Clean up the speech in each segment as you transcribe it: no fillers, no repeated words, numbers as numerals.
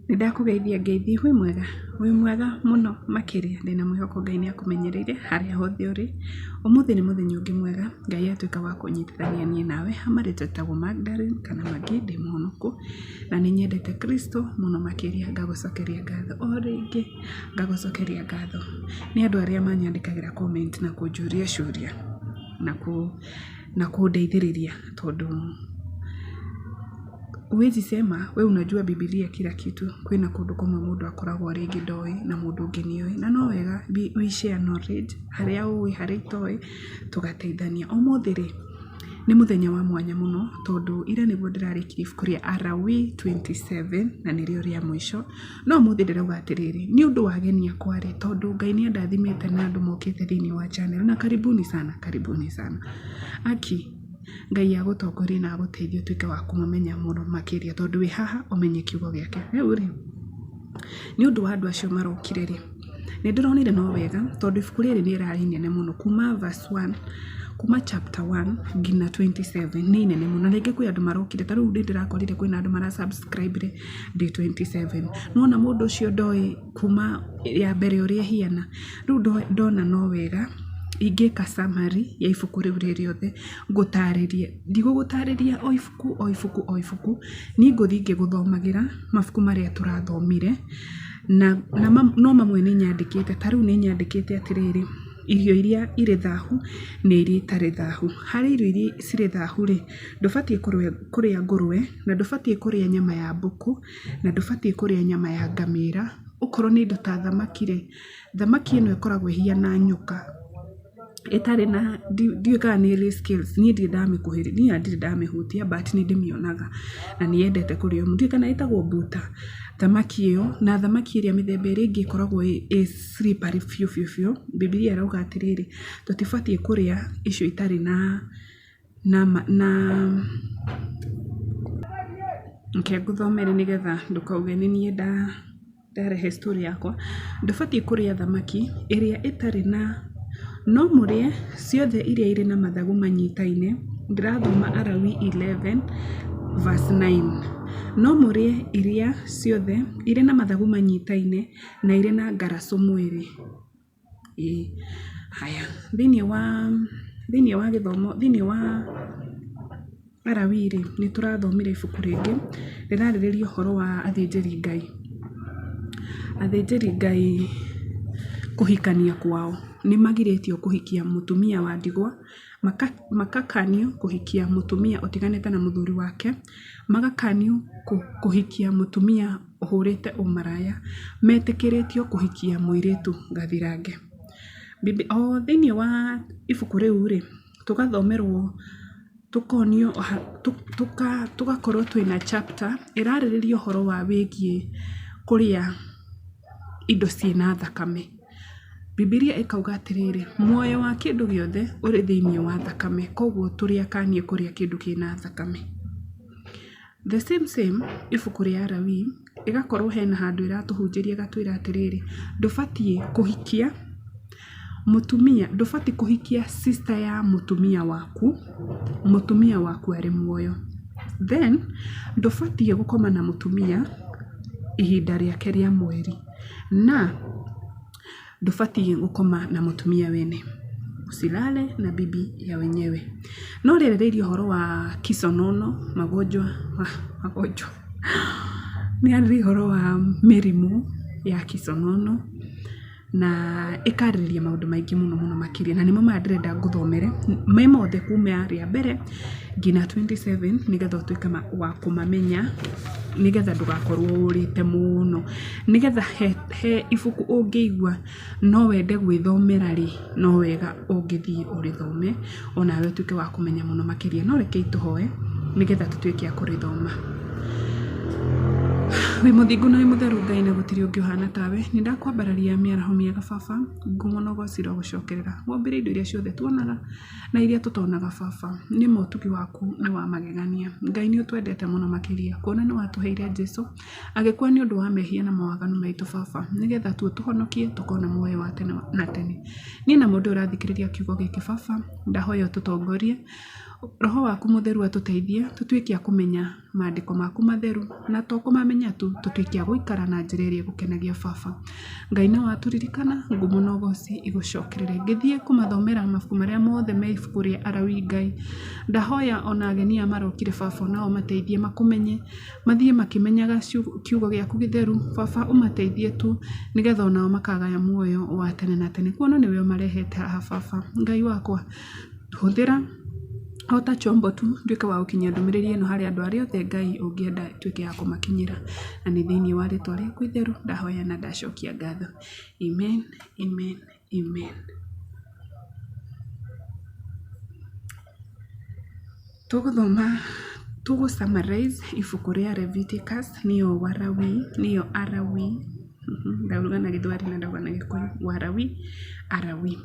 Nĩndakũgeithia ngeithi wĩ mwega mũno makĩria. Ndĩna mwĩhoko Ngai nĩakũmenyereire harĩa hothe ũrĩ. Ũmũthĩ nĩ mũthenya ũngĩ mwega Ngai atuĩka wa kũnyitithania niĩ nawe. Hamarĩtwo tagwo Magdalene kana Magi, ndĩ mũhonoku na nĩnyendete Kristo mũno makĩria. Ngagũcokeria ngatho o rĩngĩ, ngagũcokeria ngatho nĩ andũ arĩa manyandĩkagĩra comment na kũnjũria ciũria na kũndeithĩrĩria, tondũ huwezi sema we unajua Biblia kila kitu. Kwĩna kũndũ kũmwe mũndũ akoragwo rĩngĩ ndoĩ na mũndũ ũngĩ nĩoĩ, na no wega we share knowledge, harĩa ũĩ harĩa itoĩ tũgateithania. Ũmũthĩ rĩ nĩ mũthenya wa mwanya mũno, tondũ ira nĩguo ndĩrarĩkirie ibuku rĩa Alawii 27 na nĩrĩo rĩa mũico. No ũmũthĩ ndĩrauga atĩrĩrĩ, nĩ ũndũ wa geni akwarĩ, tondũ Ngai nĩandathimĩte na andũ mokĩte thĩinĩ wa channel, na karibuni sana aki Ngai agũtongorie na agũteithie ũtuĩke wa kũmũmenya mũno makĩria, tondũ wĩ haha ũmenye kiugo gĩake. Rĩu rĩ nĩ ũndũ wa andũ acio marokire rĩ, nĩndĩronire no wega, tondũ ibuku rĩrĩ nĩ rĩarĩ inene mũno, kuma verse 1 kuma chapter 1 nginya 27 nĩ inene mũno. Na rĩngĩ kwĩ andũ marokire, ta rĩu ndĩrakorire kwĩna andũ mara subscribe rĩ day 27. Nona mũndũ ũcio ndoĩ kuma ya mbere ũrĩa hiana. Rĩu ndona no wega ingĩka summary ya ibuku rĩu rĩothe, ngũtarĩrie. Ndigũgũtarĩria o ibuku, niĩ ngũthiĩ ngĩgũthomagĩra mabuku marĩa tũrathomire, no mamwe nĩ nyandĩkĩte. Ta rĩu nĩ nyandĩkĩte atĩrĩrĩ, irio iria irĩ thahu nĩ iria itarĩ thahu. Harĩ irio iria cirĩ thahu rĩ, ndũbatiĩ kũrĩa ngũrwe, na ndũbatiĩ kũrĩa nyama ya mbũkũ, na ndũbatiĩ kũrĩa nyama ya ngamĩra. Okorwo nĩ indo ta thamaki rĩ, thamaki ĩno ĩkoragwo ĩhiana nyoka, itarĩ na ndiũĩ kana nĩ ĩrĩ scales. Niĩ ndirĩ ndamĩhutia but nĩ ndĩmĩonaga na nĩyendete kũrĩo. Ndiũĩ kana ĩtagwo mbuta thamaki ĩyo. Na thamaki ĩrĩa mĩthemba ĩrĩa ĩngĩ ĩkoragwo ĩ slippery biũ. Biblia ĩrauga atĩrĩrĩ, tũtibatiĩ kũrĩa icio itarĩ na nke ngũthomere nĩgetha ndũkauge nĩ niĩ ndarehe story yakwa. Ndũbatiĩ kũrĩa thamaki ĩrĩa ĩtarĩ na, no mũrĩe ciothe iria irĩ na mathagu manyitaine. Ndĩrathoma Alawii 11 verse 9. No mũrĩe iria ciothe irĩ na mathagu manyitaine na irĩ na ngaraco mwĩrĩ. Haya, thĩinĩ wa gĩthomo, thĩinĩ wa Alawii rĩ, nĩ tũrathomire ibuku rĩngĩ rĩrarĩrĩria ũhoro wa athĩnjĩri Ngai. Athĩnjĩri Ngai kũhikania kwao, nĩ magirĩtio kũhikia mũtumia wa ndigwa, makakanio kũhikia mũtumia ũtiganĩte na mũthuri wake, magakanio kũhikia mũtumia ũhũrĩte ũmaraya, metĩkĩrĩtio kũhikia mũirĩtu gathirange. Thĩinĩ wa ibuku rĩu rĩ, tũgathomerwo, tũkonio, tũgakorwo twĩna chapter ĩrarĩrĩria ũhoro wa wĩgiĩ kũrĩa indo ciĩna thakame. Biblia ĩkauga atĩrĩrĩ, muoyo wa kĩndũ gĩothe ũrĩ thĩinĩ wa thakame, koguo tũrĩakanie kũrĩa kĩndũ kĩna thakame. The same ibuku rĩa Alawii ĩgakorwo hena handũ ĩratũhunjĩria gatwĩra atĩrĩrĩ, ndũbatiĩ kũhikia mũtumia, ndũbatiĩ kũhikia sister ya mũtumia waku arĩ muoyo. Then ndũbatiĩ gũkoma na mũtumia ihinda rĩake rĩa mweri, na ndũbatiĩ gũkoma na mũtumia wene, usilale na bibi ya wenyewe. No rĩrĩrĩria ũhoro wa kisonono, magonjwa nĩ arĩ ũhoro wa mĩrimũ ya kisonono, na ĩkarĩrĩria maũndũ maingĩ mũno makĩria, na nĩmo maya ndĩrenda ngũthomere me mothe kuma rĩa mbere nginya 27, nĩgetha ũtuĩke wa kũmamenya, nĩgetha ndũgakorwo ũrĩte mũno, nĩgetha he ibuku ũngĩigua no wende gwĩthomera rĩ, no wega ũngĩthiĩ ũrĩthome onawe ũtuĩke wa kũmenya mũno makĩria. No reke itũhoe nĩgetha tũtuĩke a kũrĩthoma. Wĩ mũthingu na wĩ mũtheru Ngai, na gũtirĩ ũngĩ ũhana tawe. Nĩndakwambararia mĩaraho mĩega Baba, ngũmũnogocira gũcokerera. Wombire indo iria ciothe tuonaga na iria tũtonaga Baba, nĩ mo ũtugi waku nĩ wa magegania. Ngai nĩ ũtwendete mũno makĩria, kuona nĩ watũheire Jesũ agĩkua nĩ ũndũ wa mehia na mawaganu maitũ Baba, nĩgetha tũhonokie tũkona muoyo wa tene na tene. Niĩ na mũndũ ũrathikĩrĩria kiugo gĩkĩ Baba, ndahoya ũtũtongorie, Roho waku mutheru atuteithie tutuike a kumenya maandiko maku matheru na to kumamenya tu tutuike a guikara na njira iria gukenagia baba. Ngai no aturirikana ngumo na ugoci igucokerere ngithie kumathomera mabuku maria mothe me ibuku ria Arawi Ngai. Ndahoya ona ageni marokire baba nao mateithie makumenye mathie makimenyaga kiugo giaku githeru baba umateithie tu nigetha onao makagaya muoyo wa tene na tene kuona niwe marehete haha baba. Ngai wakwa huthira ota chombo tu nduike wa gukinyia ndumiriri ino hari andu aria othe Ngai ungienda tuike ya kumakinyira na ni thiini wa ritwa riaku itheru ndahoya na ndacokia ngatho. Amen, amen, amen. Tugu summarize ibuku ria Leviticus niyo Arawi ndauga na Githweri na ndauga na Gikuyu Arawi.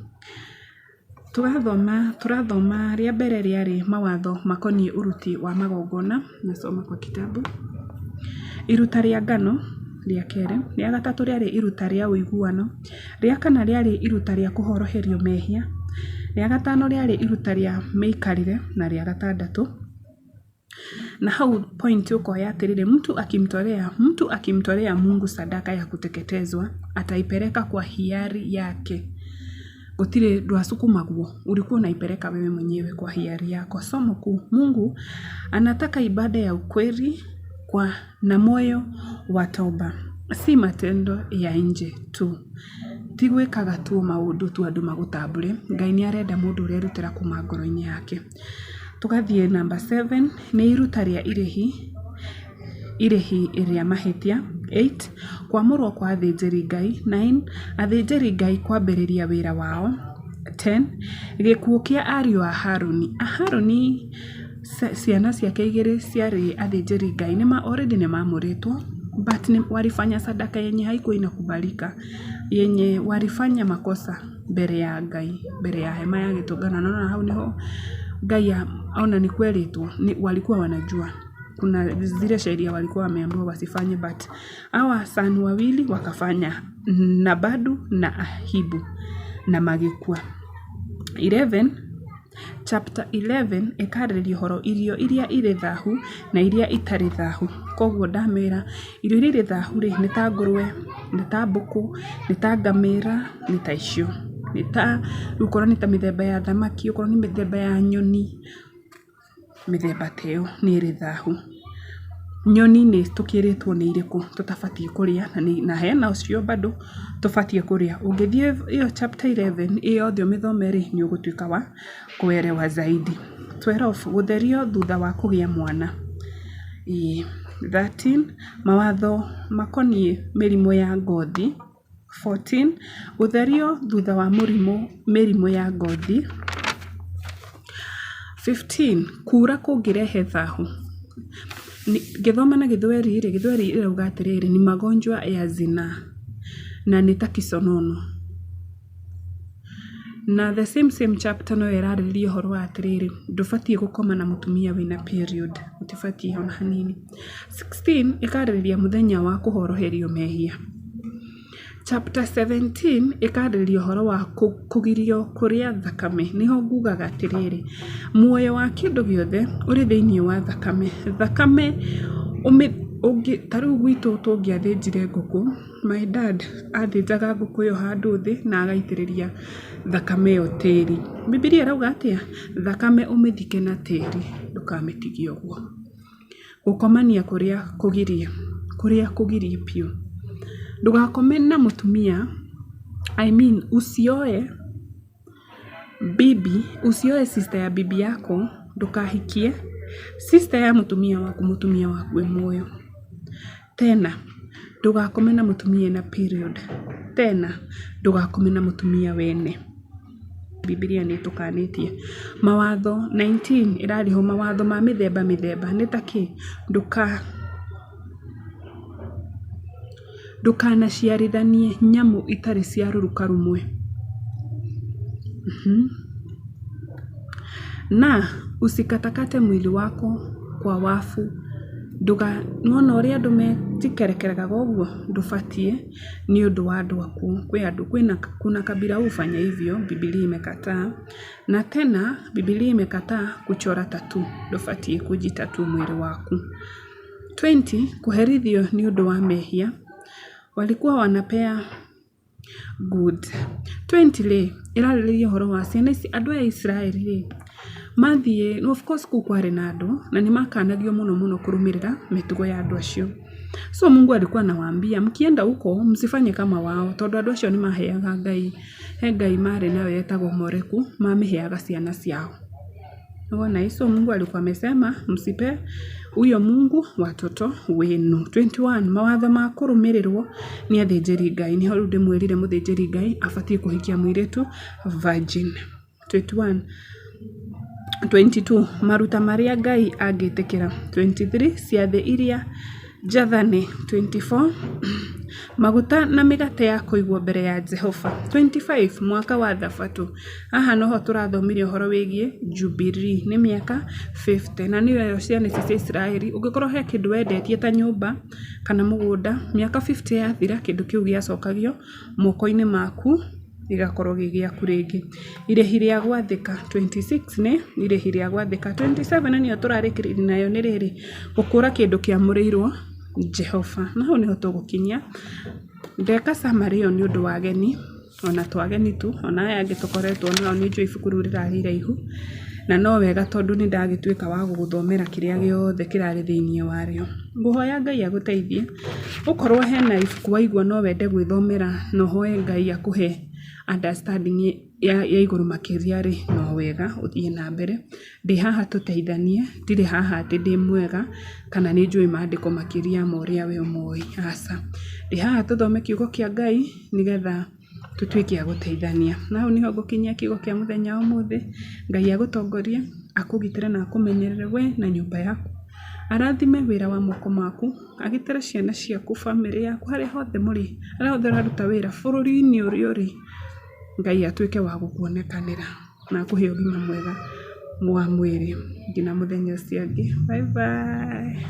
Turathoma ria mbere riari mawatho makonie uruti wa magongona nasoma kwa kitabu. Iruta ria ngano ria kere, ria gatatu riari iruta ria uiguano, ria kana riari iruta ria kuhoroherio mehia, ria gatano riari iruta ria meikarire na ria gatandatu. Na hau point ukoya atirire mtu akimtolea Mungu sadaka ya kuteketezwa ataipeleka kwa hiari yake. Gutire ndwasukumagwo, ulikuwa unaipeleka wewe mwenyewe kwa hiari yako. Somo kuu, Mungu anataka ibada ya ukweli na moyo wa toba, si matendo ya nje tu. Tigwikaga tu maundu tu andu magutambure. Ngai ni arenda mundu urerutira kuma ngoro-ini yake. Tugathie number 7 ni iruta ria irehi iria mahitia. 8 kwamurwo kwa athinjiri Ngai. 9 athinjiri Ngai kwambiriria wira wao. 10 gikuo kia ariu a Haruni ciana ciake igiri ciari athinjiri Ngai already ni mamuritwo but walifanya sadaka yenye haikuwa inakubalika, yenye walifanya makosa mbele ya Ngai, mbele ya hema ya gitungano. Naona hau niho Ngai aona ni kweli tu walikuwa wanajua kuna zile sheria walikuwa wameambiwa wasifanye, but hawa son wawili wakafanya, Nabadu na Ahibu na magikua. 11 chapter 11 ikarĩrĩria horo irio iria ire thahu na iria itari thahu. Koguo ndamera irio iria ire thahu ni ta ngũrwe, ni ta mbũkũ, ni ta ngamĩra, ni ta icio, ni ta ukorwo ni ta mithemba ya thamaki, ukorwo ni mithemba ya nyoni, mithemba teo ni ire thahu. Nyoni ni tukiritwo ni iriku tutabatie kuria na hena ucio bado tubatie kuria. Ungithie iyo chapter 11 iyo thio mithomeri ni ugutuika wa kuelewa zaidi. 12 gutherio thutha wa kugia mwana. 13 mawatho makonie mirimu ya ngothi. 14 gutherio thutha wa mirimu ya ngothi. 15 kura kungirehe thahu. Githoma na Githweri irauga atiriri ni magonjwa ya zina na ni ta kisonono. Na the same chapter no irarĩrĩria horo wa atiriri ndubatie gukoma na mutumia wina period, utibatie ona hanini. 16 ikarĩrĩria muthenya wa kuhoroherio mehia. Chapter 17 ikarĩrĩria horo wa kugirio kuria thakame. Niho ngugaga atiriri muoyo wa kindu giothe uri thiini wa thakame. Thakame taru gwitu tungiathinjire nguku, my dad athinjaga nguku yo handu thi na agaitiriria thakame yo tiri. Biblia irauga atia? Thakame umithike na tiri ndukamitigie uguo. Gukomania kuria kugirie piu. Ndugakome na mutumia, usioe sister ya bibi yako, ndukahikie sister ya mutumia waku we moyo. Tena ndugakome na mutumia na period. Tena ndugakome na mutumia wene. Biblia ni tukanitie. Mawatho 19 irariho mawatho ma mithemba nitaki ndukanaciarithanie nyamu itari cia ruruka rumwe. Na usikatakate mwili wako kwa wafu Nuona ũrĩa andũ metikerekeraga ũguo ndũbatie ni ũndũ wa andũ aku. Kuna kabila hufanya hivyo, Biblia imekataa. Na tena Biblia imekataa kuchora tattoo, ndũbatie kujitattoo mwili waku. 20, kuherithio ni ũndũ wa mehia. Walikuwa wanapea good. 20 irarĩrĩria ũhoro wa ciana ici andũ a Israeli mathiĩ, of course kwarĩ na andũ na nĩ makanagio mũno kũrũmĩrĩra mĩtugo ya andũ acio. So Mungu alikuwa anawaambia mkienda huko msifanye kama wao, tondũ andũ acio nĩ maheaga Ngai, Ngai marĩ nayo yetagwo Moleku, mameheaga ciana ciao. Unaona hizo Mungu alikuwa amesema msipe huyo Mungu watoto wenu. 21, mawatho ma kũrũmĩrĩrwo ni athĩnjĩri Ngai. Ni hau ndĩmwĩrire mũthĩnjĩri Ngai abatie kuhikia mũirĩtu virgin. 21, 22, maruta marĩa Ngai angĩtĩkĩra. 23, ciathĩ iria njathane. 24, maguta na mĩgate ya kũigwo mbere ya Jehova. 25, mwaka wa Thabatũ. Haha noho tũrathomirie ũhoro wĩgiĩ Jubilee, nĩ mĩaka 50 na nĩyo ciana cia Israeli. Ũngĩkorwo he kĩndũ wendetie ta nyũmba kana mũgũnda, mĩaka 50 yathira kĩndũ kĩu gĩacokagio moko-inĩ maku igakorwo gĩgĩaku rĩngĩ. Irĩhi rĩa gwathĩka. 26 nĩ irĩhi rĩa gwathĩka. 27 niyo tũrarĩkĩrĩria nayo nĩ rĩrĩ, gũkũra kĩndũ kĩamũrĩirwo Jehova. Na hau nĩho tũgũkinyia. Ndeka summary ĩyo nĩ ũndũ wa ageni, ona twageni tu, ona aya angĩ tũkoretwo nao nĩ njũĩ ibuku rĩu rĩrarĩ iraihu, na no wega tondũ nĩ ndagĩtuĩka wa gũgũthomera kĩrĩa gĩothe kĩrarĩ thĩinĩ warĩo. Ngũhoya Ngai agũteithie. Ũkorwo hena ibuku waigua no wende gwĩthomera, no hoye Ngai akũhe understanding ya igũrũ makĩria rĩ, no wega ũthiĩ na mbere. Ndĩ haha tũteithanie, ndirĩ haha atĩ ndĩ mwega kana nĩ njũĩ maandĩko makĩria ma ũrĩa we ũmoĩ, aca. Ndĩ haha tũthome kiugo kĩa Ngai nĩgetha tũtuĩke a gũteithania. Na hau nĩho ngũkinyia kiugo kĩa mũthenya ũmũthĩ. Ngai agũtongorie, akũgitĩre na akũmenyerere we na nyũmba yaku. Arathime wĩra wa moko maku, agitĩre ciana ciaku, famĩlĩ yaku, harĩa hothe mũrĩ, harĩa hothe ũraruta wĩra bũrũri-inĩ ũrĩa ũrĩ. Ngai atuĩke wa gũkuonekanĩra na akũhe ũgima mwega wa mwĩrĩ. Nginya mũthenya ũcio ũngĩ. Bye bye.